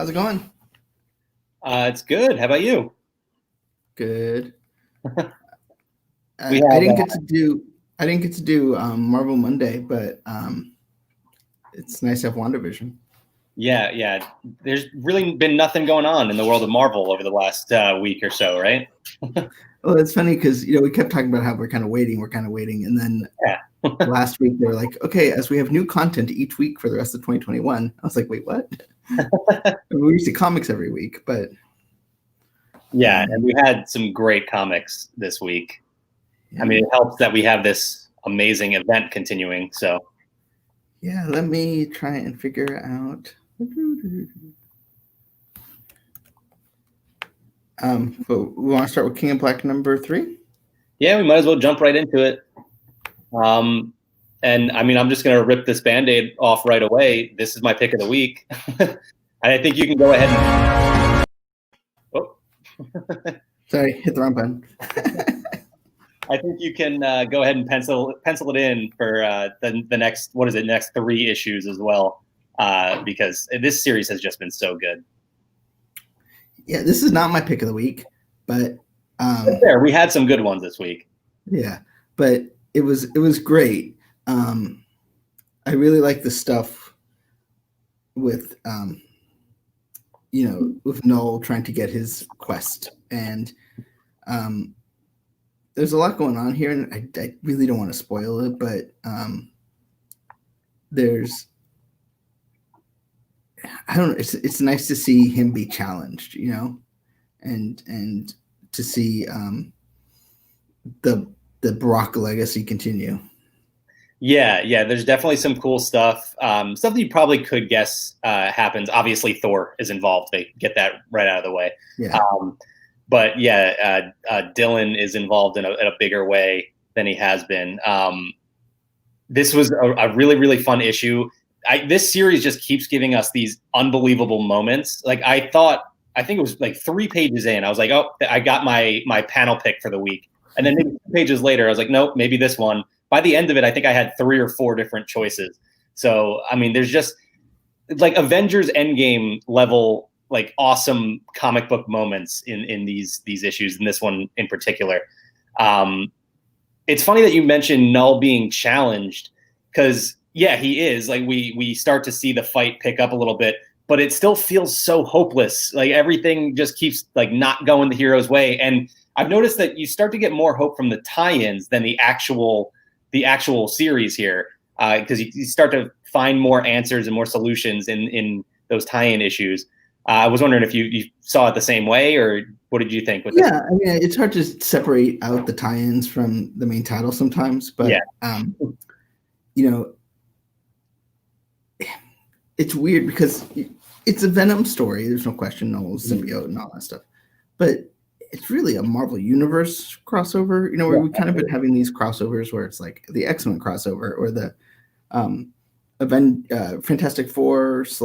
How's it going? It's good. How about you? Good. We I have, didn't get to do Marvel Monday, but it's nice to have WandaVision. yeah. There's really been nothing going on in the world of Marvel over the last week or so, right? Well, it's funny because we kept talking about how we're kind of waiting, and then Yeah. last week they were like, okay, as we have new content each week for the rest of 2021. I was like, wait, what? We used to comics every week, but Yeah, and we had some great comics this week. yeah. I mean, it helps that we have this amazing event continuing. So Yeah, let me try and figure out. But we want to start with King of Black number 3. yeah, we might as well jump right into it. And I mean, I'm just going to rip this Band-Aid off right away. This is my pick of the week. I think you can go ahead and... Oh. Sorry, hit the wrong button. I think you can go ahead and pencil it in for the next, next 3 issues as well, because this series has just been so good. Yeah, this is not my pick of the week, but there, we had some good ones this week. Yeah, but it was great. I really like the stuff with with Null trying to get his quest, and there's a lot going on here, and I really don't want to spoil it, but there's I don't know. It's nice to see him be challenged, and to see the Brock legacy continue. Yeah. There's definitely some cool stuff. Stuff that you probably could guess happens. Obviously, Thor is involved. They get that right out of the way. Yeah. But yeah, Dylan is involved in a bigger way than he has been. This was a really, really fun issue. This series just keeps giving us these unbelievable moments. Like I think it was like 3 pages in, I was like, oh, I got my panel pick for the week. And then maybe 2 pages later, I was like, nope, maybe this one. By the end of it, I think I had 3 or 4 different choices. So, I mean, there's just like Avengers Endgame level, like awesome comic book moments in these issues, and this one in particular. It's funny that you mentioned Null being challenged, because yeah, he is. Like we start to see the fight pick up a little bit, but it still feels so hopeless. Like everything just keeps like not going the hero's way. And I've noticed that you start to get more hope from the tie-ins than the actual series here, because you start to find more answers and more solutions in those tie-in issues. I was wondering if you saw it the same way, or what did you think with this? Yeah, I mean, it's hard to separate out the tie-ins from the main title sometimes, but it's weird because it's a Venom story. There's no question, no symbiote and all that stuff, but it's really a Marvel Universe crossover. Where we've kind of been having these crossovers where it's like the X-Men crossover or the Fantastic Four /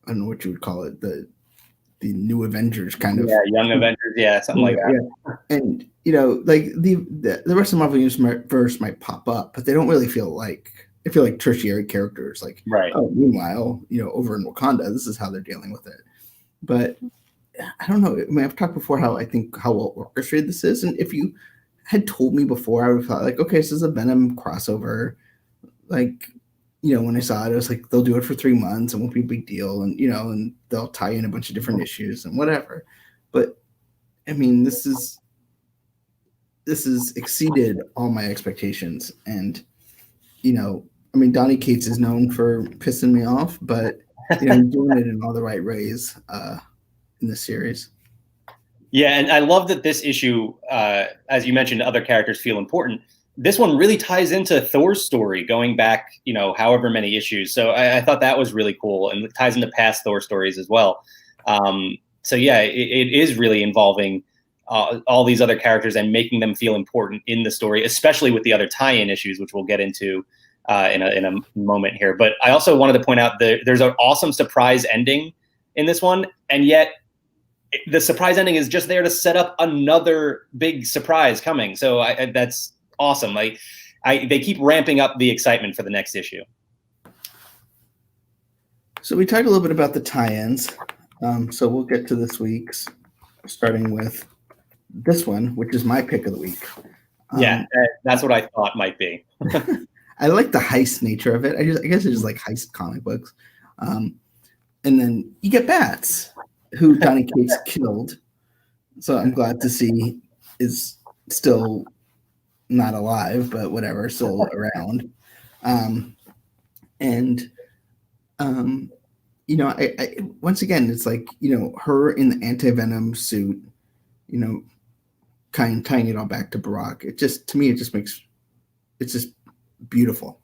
I don't know what you would call it, the New Avengers kind of. Yeah, Young Avengers, something like that. Yeah. And like the rest of Marvel Universe might pop up, but they don't really feel like tertiary characters. Like, right. Oh, meanwhile, over in Wakanda, this is how they're dealing with it. But I don't know. I mean, I've talked before how I think how well orchestrated this is, and if you had told me before, I would have thought like, okay, this is a Venom crossover. Like, when I saw it, I was like, they'll do it for 3 months. It won't be a big deal. And, and they'll tie in a bunch of different issues and whatever. But I mean, this is exceeded all my expectations. And, I mean, Donny Cates is known for pissing me off, but, doing it in all the right ways in this series. Yeah. And I love that this issue, as you mentioned, other characters feel important. This one really ties into Thor's story going back, however many issues. So I thought that was really cool, and it ties into past Thor stories as well. So yeah, it is really involving all these other characters and making them feel important in the story, especially with the other tie-in issues, which we'll get into in a moment here. But I also wanted to point out that there's an awesome surprise ending in this one, and yet the surprise ending is just there to set up another big surprise coming. So that's awesome. They keep ramping up the excitement for the next issue. So we talked a little bit about the tie-ins. So we'll get to this week's, starting with this one, which is my pick of the week. That's what I thought might be. I like the heist nature of it. I guess I just like heist comic books. And then you get Bats, who Donny Cates killed. So I'm glad to see is still not alive, but whatever, still around. I once again, it's like, her in the anti-venom suit, kind of tying it all back to Barack. It just, to me, it's just beautiful.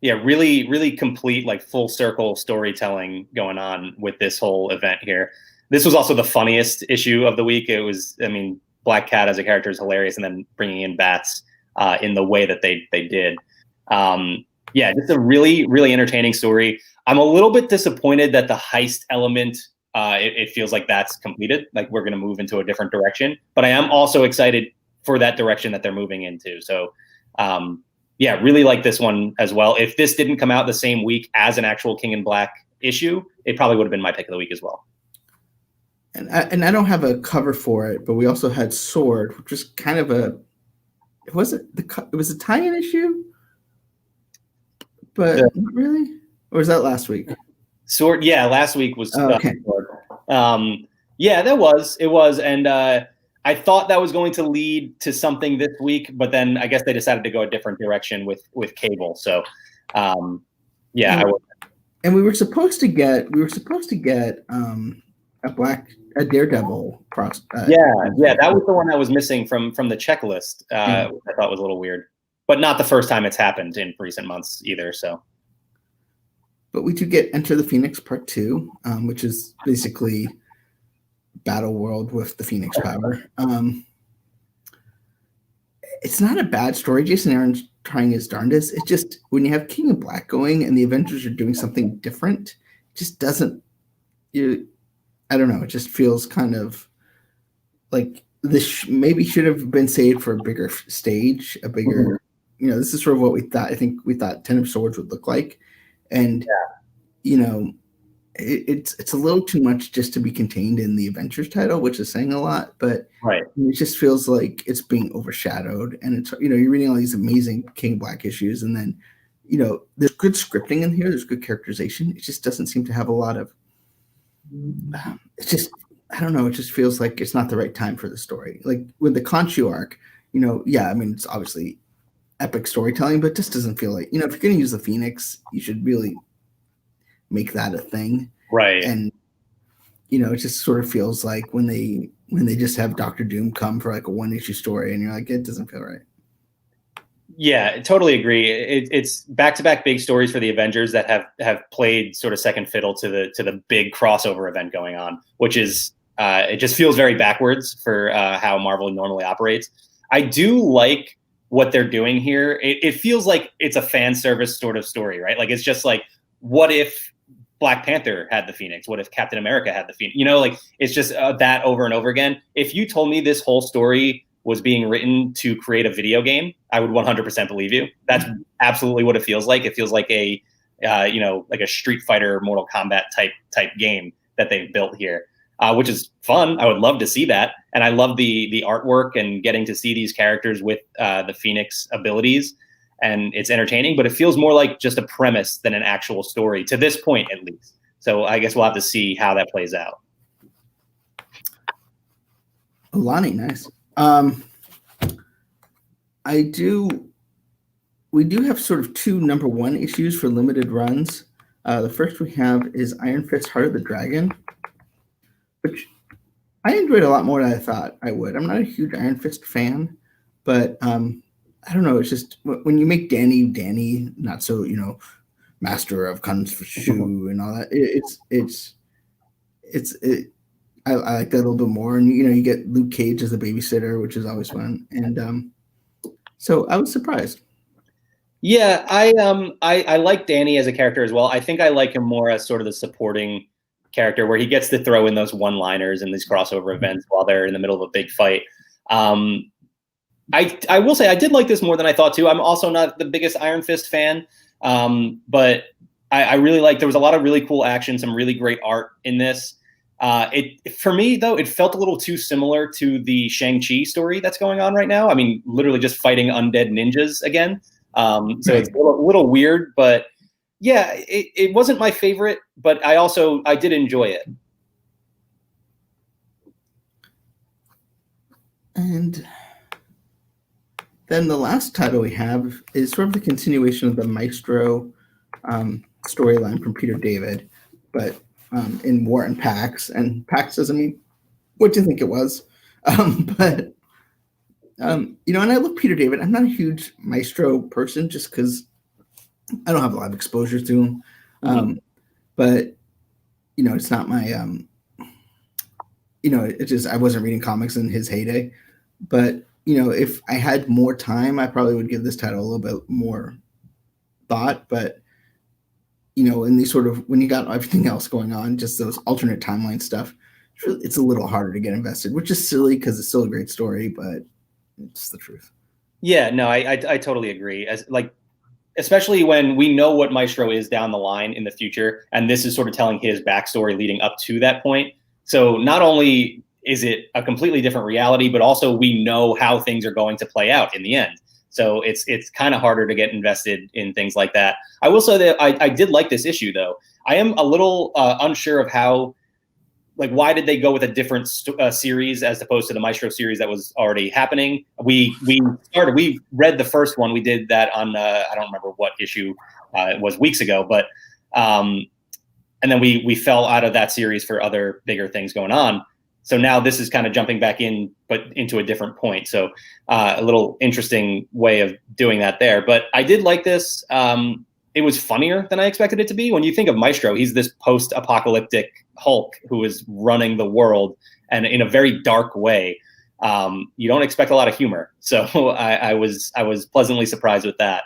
Really, really complete, like full circle storytelling going on with this whole event here. This was also the funniest issue of the week. It was, Black Cat as a character is hilarious, and then bringing in Bats in the way that they did. Just a really, really entertaining story. I'm a little bit disappointed that the heist element, it feels like that's completed. Like we're going to move into a different direction, but I am also excited for that direction that they're moving into. So, really like this one as well. If this didn't come out the same week as an actual King in Black issue, it probably would have been my pick of the week as well. And I don't have a cover for it, but we also had Sword, which was kind of it was a tie-in issue, but not really. Or was that last week? Sword, last week was okay. Sword. It was, and I thought that was going to lead to something this week, but then I guess they decided to go a different direction with Cable. So, and we were supposed to get a Daredevil cross. That was the one that was missing from the checklist. Which I thought was a little weird, but not the first time it's happened in recent months either. So, but we do get Enter the Phoenix Part 2, which is basically Battle World with the Phoenix power. It's not a bad story. Jason Aaron's trying his darndest. It's just when you have King in Black going and the Avengers are doing something different, it just doesn't. I don't know. It just feels kind of like this maybe should have been saved for a bigger stage, a bigger. This is sort of what we thought. I think we thought Ten of Swords would look like, and it's a little too much just to be contained in the Avengers title, which is saying a lot, but it just feels like it's being overshadowed. And it's, you're reading all these amazing King Black issues, and then, there's good scripting in here. There's good characterization. It just doesn't seem to have a lot of, it's just, I don't know. It just feels like it's not the right time for the story. Like with the Khonshu arc, it's obviously epic storytelling, but it just doesn't feel like, if you're going to use the Phoenix, you should really make that a thing. Right. And, it just sort of feels like when they just have Dr. Doom come for like a 1-issue story and you're like, it doesn't feel right. Yeah, I totally agree. It's back-to-back big stories for the Avengers that have played sort of second fiddle to the big crossover event going on, which is it just feels very backwards for how Marvel normally operates. I do like what they're doing here. It feels like it's a fan service sort of story, right? Like it's just like, what if Black Panther had the Phoenix? What if Captain America had the Phoenix? It's just that over and over again. If you told me this whole story was being written to create a video game, I would 100% believe you. That's absolutely what it feels like. It feels like a Street Fighter, Mortal Kombat type game that they've built here, which is fun. I would love to see that. And I love the artwork and getting to see these characters with the Phoenix abilities. And it's entertaining, but it feels more like just a premise than an actual story to this point, at least. So I guess we'll have to see how that plays out. Alani, nice. We do have sort of two number 1 issues for limited runs. The first we have is Iron Fist Heart of the Dragon, which I enjoyed a lot more than I thought I would. I'm not a huge Iron Fist fan, but I don't know. It's just when you make Danny not so, master of Kung Fu and all that. I like that a little bit more. And, you get Luke Cage as the babysitter, which is always fun. And so I was surprised. Yeah, I like Danny as a character as well. I think I like him more as sort of the supporting character where he gets to throw in those one-liners in these crossover events while they're in the middle of a big fight. I will say I did like this more than I thought too. I'm also not the biggest Iron Fist fan, but I really like. There was a lot of really cool action, some really great art in this. For me though, it felt a little too similar to the Shang-Chi story that's going on right now. I mean, literally just fighting undead ninjas again. So it's a little weird, but yeah, it wasn't my favorite, but I did enjoy it. And then the last title we have is sort of the continuation of the Maestro storyline from Peter David, but in War and Pax. And Pax doesn't mean what do you think it was? But you know, and I love Peter David. I'm not a huge Maestro person just because I don't have a lot of exposure to him. But you know, it's not my you know, it just I wasn't reading comics in his heyday. But you know, if I had more time, I probably would give this title a little bit more thought. But you know, in these sort of when you got everything else going on, just those alternate timeline stuff, it's a little harder to get invested, which is silly because it's still a great story, but it's the truth. Yeah, no, I totally agree. Especially when we know what Maestro is down the line in the future, and this is sort of telling his backstory leading up to that point. So not only is it a completely different reality, but also we know how things are going to play out in the end. So it's kind of harder to get invested in things like that. I will say that I did like this issue, though. I am a little unsure of how, like, why did they go with a different series as opposed to the Maestro series that was already happening? We read the first one. We did that on I don't remember what issue it was weeks ago, but and then we fell out of that series for other bigger things going on. So now this is kind of jumping back in, but into a different point. So a little interesting way of doing that there. But I did like this. It was funnier than I expected it to be. When you think of Maestro, he's this post-apocalyptic Hulk who is running the world, and in a very dark way. You don't expect a lot of humor. So I was pleasantly surprised with that.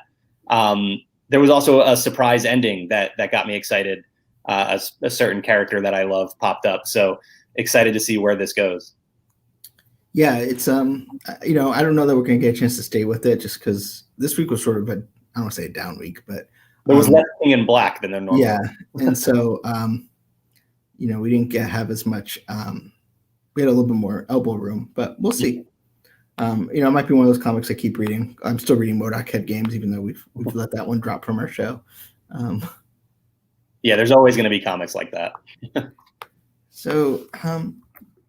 There was also a surprise ending that got me excited. A certain character that I love popped up. So excited to see where this goes. Yeah, it's you know, I don't know that we're gonna get a chance to stay with it just because this week was sort of I don't want to say a down week, but there was less King in Black than there normally. Yeah, and so you know, we didn't have as much. We had a little bit more elbow room, but we'll see. You know, it might be one of those comics I keep reading. I'm still reading MODOK Head Games, even though we've let that one drop from our show. Yeah, there's always going to be comics like that. So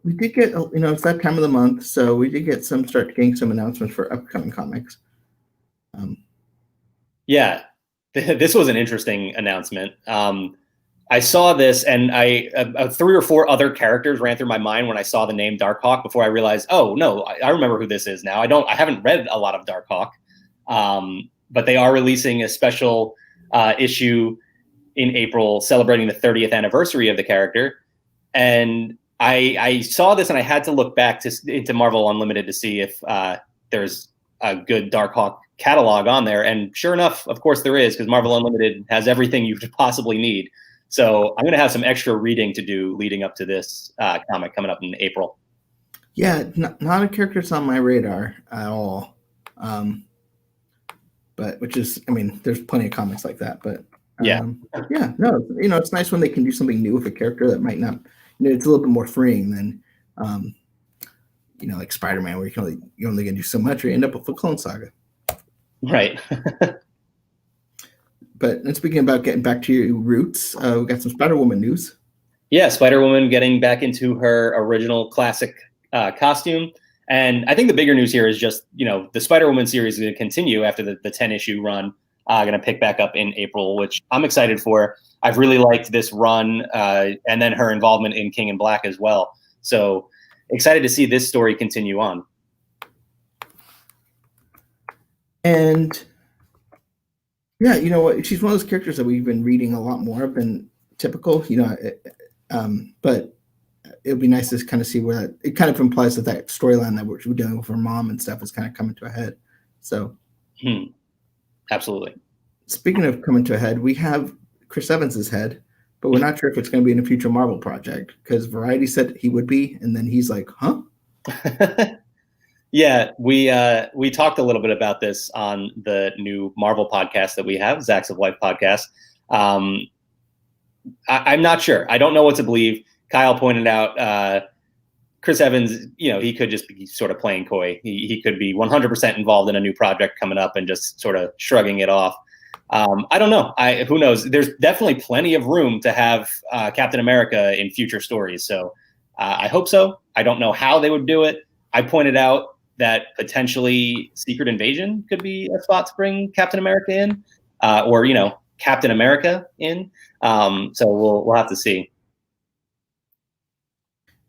we did get, you know, it's that time of the month, so we did start getting some announcements for upcoming comics. Yeah, this was an interesting announcement. I saw this, and 3 or 4 other characters ran through my mind when I saw the name Darkhawk before I realized, oh no, I remember who this is now. I haven't read a lot of Darkhawk, but they are releasing a special issue in April celebrating the 30th anniversary of the character. And I saw this and I had to look back into Marvel Unlimited to see if there's a good Darkhawk catalog on there. And sure enough, of course there is, because Marvel Unlimited has everything you could possibly need. So I'm going to have some extra reading to do leading up to this comic coming up in April. Yeah, not a character that's on my radar at all. But which is, I mean, there's plenty of comics like that, but no, you know, it's nice when they can do something new with a character that might not, you know, it's a little bit more freeing than, you know, like Spider-Man, where you're only going to do so much, or you end up with a Clone Saga. Right. But and speaking about getting back to your roots, we got some Spider-Woman news. Yeah, Spider-Woman getting back into her original classic costume. And I think the bigger news here is just, you know, the Spider-Woman series is going to continue after the 10-issue run. Going to pick back up in April, which I'm excited for. I've really liked this run, and then her involvement in King in Black as well. So excited to see this story continue on. And yeah, you know what? She's one of those characters that we've been reading a lot more of than typical, you know, but it'll be nice to kind of see where it kind of implies that storyline that we're dealing with her mom and stuff is kind of coming to a head. So absolutely. Speaking of coming to a head, we have Chris Evans's head, but we're not sure if it's going to be in a future Marvel project, because Variety said he would be, and then he's like, huh? Yeah, we talked a little bit about this on the new Marvel podcast that we have, Zacks of Life podcast. I'm not sure. I don't know what to believe. Kyle pointed out Chris Evans, he could just be sort of playing coy. He could be 100% involved in a new project coming up and just sort of shrugging it off. I don't know. Who knows? There's definitely plenty of room to have Captain America in future stories. So I hope so. I don't know how they would do it. I pointed out that potentially Secret Invasion could be a spot to bring Captain America in, or Captain America in. So we'll have to see.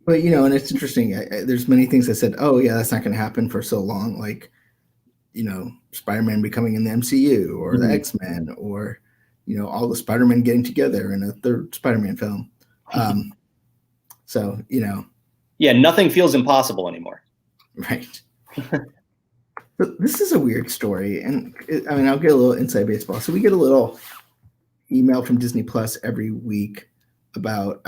But and it's interesting. There's many things that said, "Oh yeah, that's not going to happen for so long." Like, Spider-Man becoming in the MCU, or the X-Men, or all the Spider-Man getting together in a third Spider-Man film. So yeah, nothing feels impossible anymore. Right. But this is a weird story, and I'll get a little inside baseball. So we get a little email from Disney Plus every week about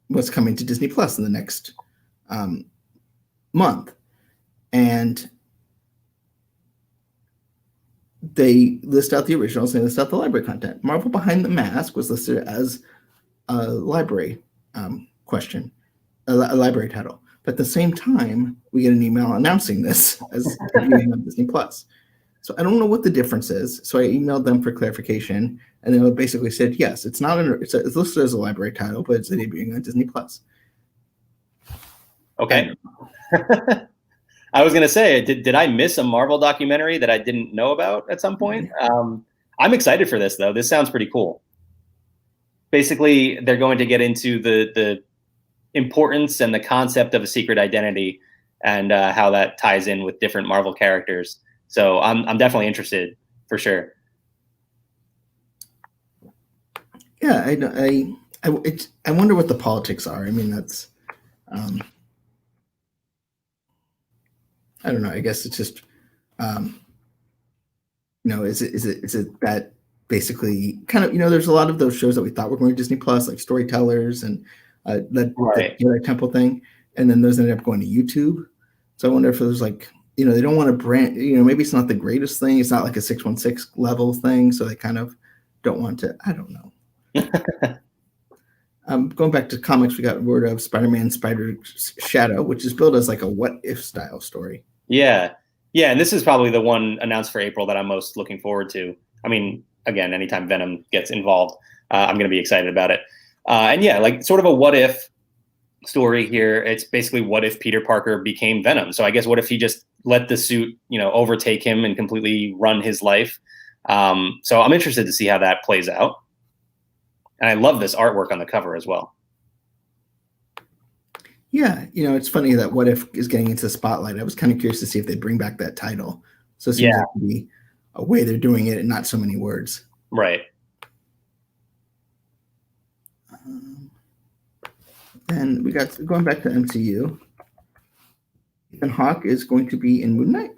what's coming to Disney Plus in the next month, and they list out the originals and they list out the library content. Marvel Behind the Mask was listed as a library question, a library title. But at the same time, we get an email announcing this as viewing on Disney Plus. So I don't know what the difference is. So I emailed them for clarification, and they basically said, yes, it's not it's listed as a library title, but it's debuting on Disney Plus. Okay. I was going to say, did I miss a Marvel documentary that I didn't know about at some point? I'm excited for this, though. This sounds pretty cool. Basically, they're going to get into the importance and the concept of a secret identity and how that ties in with different Marvel characters. So I'm definitely interested for sure. Yeah, I wonder what the politics are. I mean, that's I don't know. I guess it's just is it that basically kind of there's a lot of those shows that we thought were going to Disney Plus, like Storytellers and the Jedi Temple thing, and then those ended up going to YouTube. So I wonder if there's like they don't want to brand, maybe it's not the greatest thing. It's not like a 616 level thing. So they kind of don't want to, I don't know. Going back to comics, we got word of Spider-Man Spider Shadow, which is billed as like a what if style story. Yeah. Yeah. And this is probably the one announced for April that I'm most looking forward to. I mean, again, anytime Venom gets involved, I'm going to be excited about it. And yeah, like sort of a what if story here. It's basically what if Peter Parker became Venom. So I guess what if he just let the suit, overtake him and completely run his life. So I'm interested to see how that plays out. And I love this artwork on the cover as well. Yeah, it's funny that What If is getting into the spotlight. I was kind of curious to see if they bring back that title. So it seems like to be a way they're doing it and not so many words. Right. And we got going back to MCU. Ethan Hawke is going to be in Moon Knight.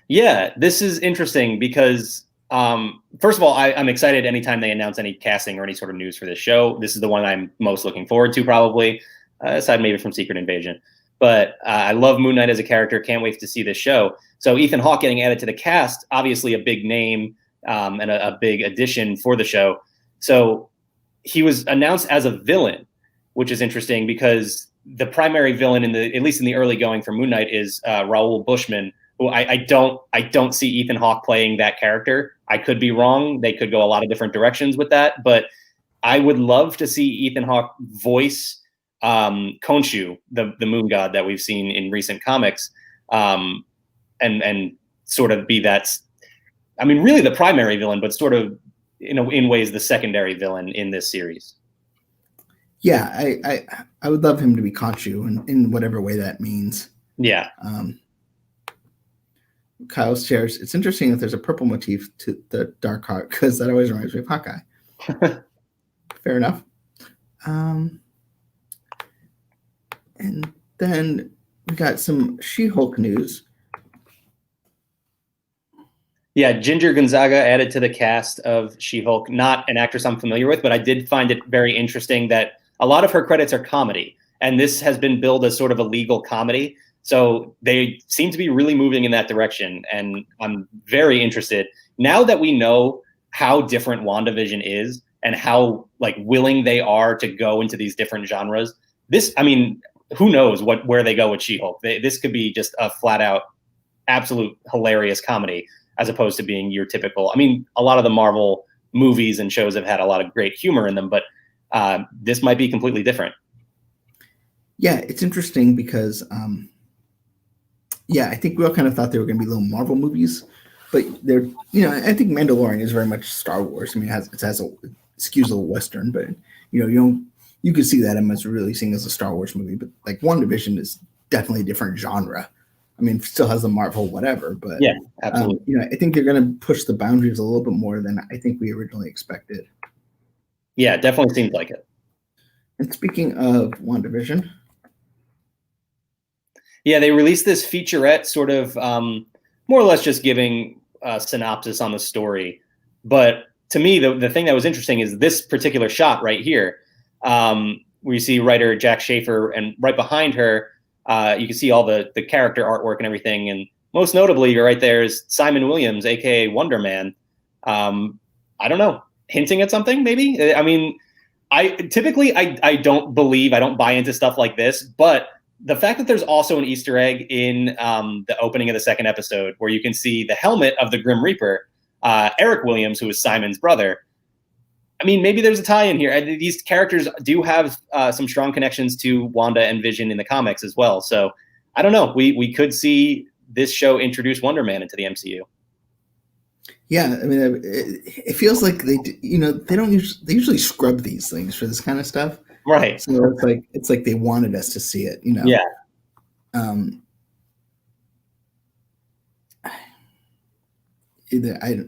Yeah, this is interesting because first of all, I'm excited anytime they announce any casting or any sort of news for this show. This is the one I'm most looking forward to, probably, aside maybe from Secret Invasion. But I love Moon Knight as a character. Can't wait to see this show. So Ethan Hawke getting added to the cast, obviously a big name and a big addition for the show. So he was announced as a villain, which is interesting because the primary villain at least in the early going for Moon Knight is Raoul Bushman, who I don't see Ethan Hawke playing that character. I could be wrong. They could go a lot of different directions with that, but I would love to see Ethan Hawke voice Khonshu, the moon god that we've seen in recent comics, and sort of be that. I mean, really the primary villain, but sort of in ways the secondary villain in this series. Yeah, I would love him to be Khonshu in whatever way that means. Yeah. Kyle shares, it's interesting that there's a purple motif to the Dark Hawk because that always reminds me of Hawkeye. Fair enough. And then we got some She-Hulk news. Yeah, Ginger Gonzaga added to the cast of She-Hulk. Not an actress I'm familiar with, but I did find it very interesting that a lot of her credits are comedy, and this has been billed as sort of a legal comedy. So they seem to be really moving in that direction, and I'm very interested. now that we know how different WandaVision is and how like willing they are to go into these different genres, this, I mean, who knows where they go with She-Hulk? This could be just a flat out, absolute hilarious comedy as opposed to being your typical. I mean, a lot of the Marvel movies and shows have had a lot of great humor in them, but this might be completely different. Yeah, it's interesting because, I think we all kind of thought they were going to be little Marvel movies, but they're, I think Mandalorian is very much Star Wars. I mean, it skews a little Western, but you could see that as releasing as a Star Wars movie. But like WandaVision is definitely a different genre. I mean, it still has the Marvel whatever, but yeah, absolutely. I think they're going to push the boundaries a little bit more than I think we originally expected. Yeah, it definitely seems like it. And speaking of WandaVision, yeah, they released this featurette, sort of more or less just giving a synopsis on the story. But to me, the thing that was interesting is this particular shot right here, where you see writer Jack Schaefer, and right behind her, you can see all the character artwork and everything. And most notably, right there is Simon Williams, aka Wonder Man. I don't know, hinting at something, maybe. I mean, I don't buy into stuff like this, but the fact that there's also an Easter egg in the opening of the second episode where you can see the helmet of the Grim Reaper, Eric Williams, who is Simon's brother. I mean, maybe there's a tie-in here. These characters do have some strong connections to Wanda and Vision in the comics as well. So I don't know. We could see this show introduce Wonder Man into the MCU. Yeah, I mean, it feels like they usually scrub these things for this kind of stuff. Right. So it's like they wanted us to see it, Yeah. I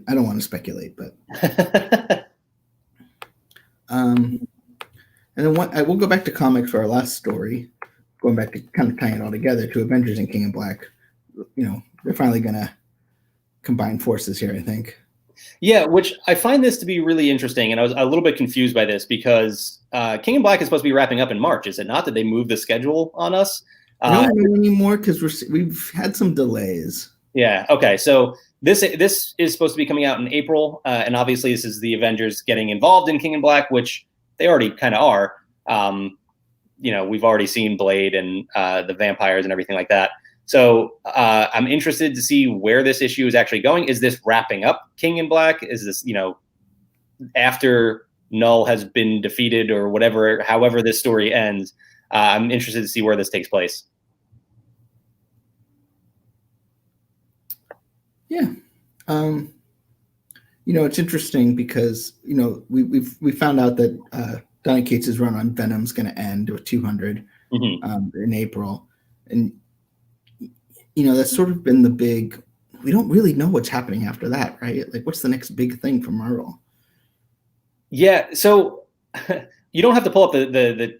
don't want to speculate, but and then I will go back to comics for our last story, going back to kind of tying it all together to Avengers and King in Black. They're finally gonna combine forces here, I think. Yeah, which I find this to be really interesting, and I was a little bit confused by this because King in Black is supposed to be wrapping up in March, is it not? Did they move the schedule on us? I don't know anymore because we've had some delays. Yeah. Okay. So this is supposed to be coming out in April, and obviously this is the Avengers getting involved in King in Black, which they already kind of are. We've already seen Blade and the vampires and everything like that. So I'm interested to see where this issue is actually going. Is this wrapping up King in Black? Is this, after Null has been defeated or whatever, however this story ends? I'm interested to see where this takes place. Yeah. It's interesting because, we found out that Donny Cates' run on Venom's going to end with 200 in April. And, that's sort of been the big, we don't really know what's happening after that, right? Like, what's the next big thing from Marvel? Yeah. So you don't have to pull up the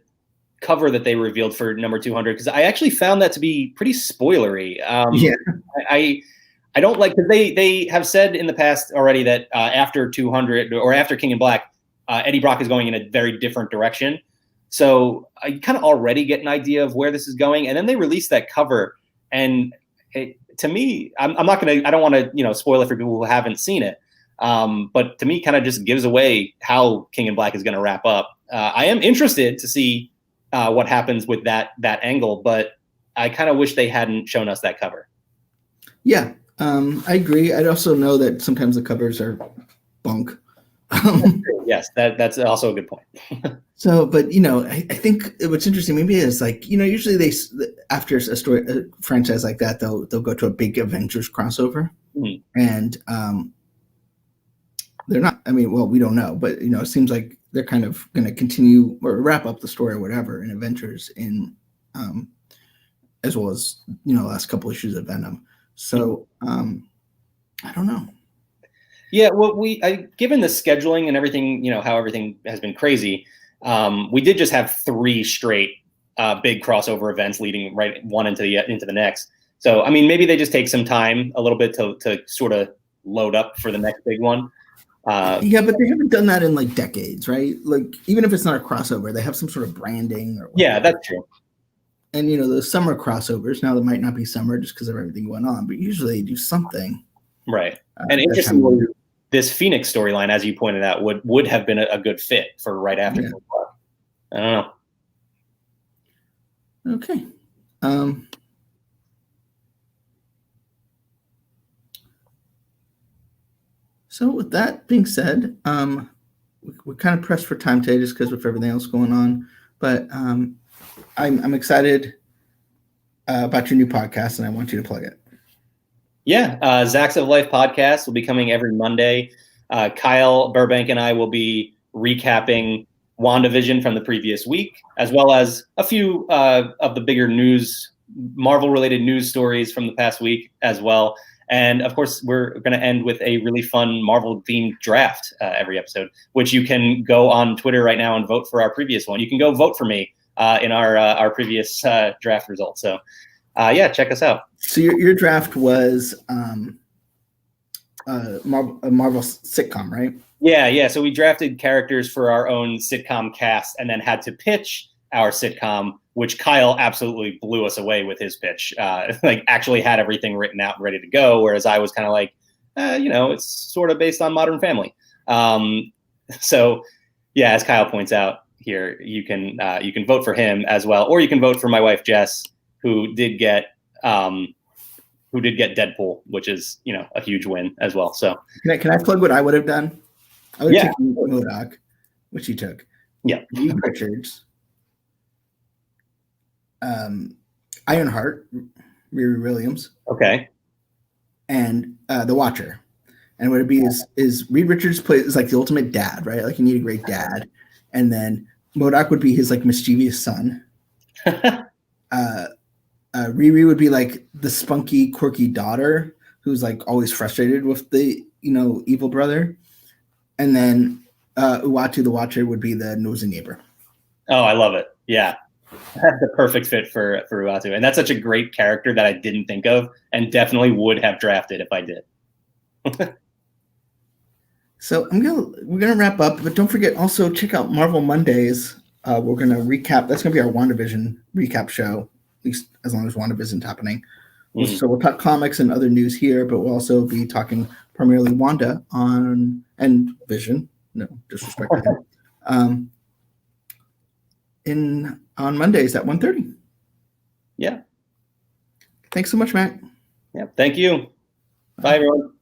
cover that they revealed for number 200, because I actually found that to be pretty spoilery. I don't like, because they have said in the past already that after 200 or after King in Black, Eddie Brock is going in a very different direction. So I kind of already get an idea of where this is going. And then they released that cover, and to me, I don't want to spoil it for people who haven't seen it. But to me, kind of just gives away how King in Black is going to wrap up. I am interested to see what happens with that angle, but I kind of wish they hadn't shown us that cover. Yeah. I agree. I also know that sometimes the covers are bunk. Yes, that's also a good point. So, but I think what's interesting maybe is like, usually they, after a franchise like that, they'll go to a big Avengers crossover, and they're not. I mean, well, we don't know, but it seems like they're kind of going to continue or wrap up the story or whatever in Avengers in, as well as the last couple issues of Venom. So I don't know. Yeah, well, given the scheduling and everything, how everything has been crazy, we did just have 3 straight big crossover events leading right one into the next. So I mean, maybe they just take some time a little bit to sort of load up for the next big one. Yeah, but they haven't done that in like decades, right? Like even if it's not a crossover, they have some sort of branding or whatever. Yeah, that's true. And the summer crossovers, now there might not be summer just because of everything going on, but usually they do something. Right. And interestingly, this Phoenix storyline, as you pointed out, would have been a good fit for right after. Yeah. I don't know. Okay. So with that being said, we're kind of pressed for time today just because with everything else going on. But I'm excited about your new podcast, and I want you to plug it. Yeah, Zacks of Life podcast will be coming every Monday. Kyle Burbank and I will be recapping WandaVision from the previous week, as well as a few of the bigger Marvel-related news stories from the past week as well. And of course, we're going to end with a really fun Marvel-themed draft every episode, which you can go on Twitter right now and vote for our previous one. You can go vote for me in our previous draft results. So, yeah, check us out. So your draft was a Marvel sitcom, right? Yeah. So we drafted characters for our own sitcom cast and then had to pitch our sitcom, which Kyle absolutely blew us away with his pitch. Like actually had everything written out and ready to go, whereas I was kind of like, it's sort of based on Modern Family. So yeah, as Kyle points out here, you can vote for him as well, or you can vote for my wife Jess, who did get Deadpool, which is a huge win as well. So can I plug what I would have done? I would have taken MODOK, which he took. Yeah, Reed Richards, Ironheart, Riri Williams. Okay. And the Watcher. And what it'd be is Reed Richards is like the ultimate dad, right? Like you need a great dad. And then MODOK would be his like mischievous son. Riri would be like the spunky, quirky daughter who's like always frustrated with the evil brother. And then Uatu the Watcher would be the nosy neighbor. Oh, I love it. Yeah. That's the perfect fit for Uatu. And that's such a great character that I didn't think of and definitely would have drafted if I did. So we're gonna wrap up, but don't forget also check out Marvel Mondays. We're gonna recap. That's gonna be our WandaVision recap show, at least as long as WandaVision's happening. Mm-hmm. So we'll talk comics and other news here, but we'll also be talking primarily Wanda and Vision. No disrespect to him. On Mondays at 1:30. Yeah. Thanks so much, Matt. Yeah. Thank you. Bye everyone.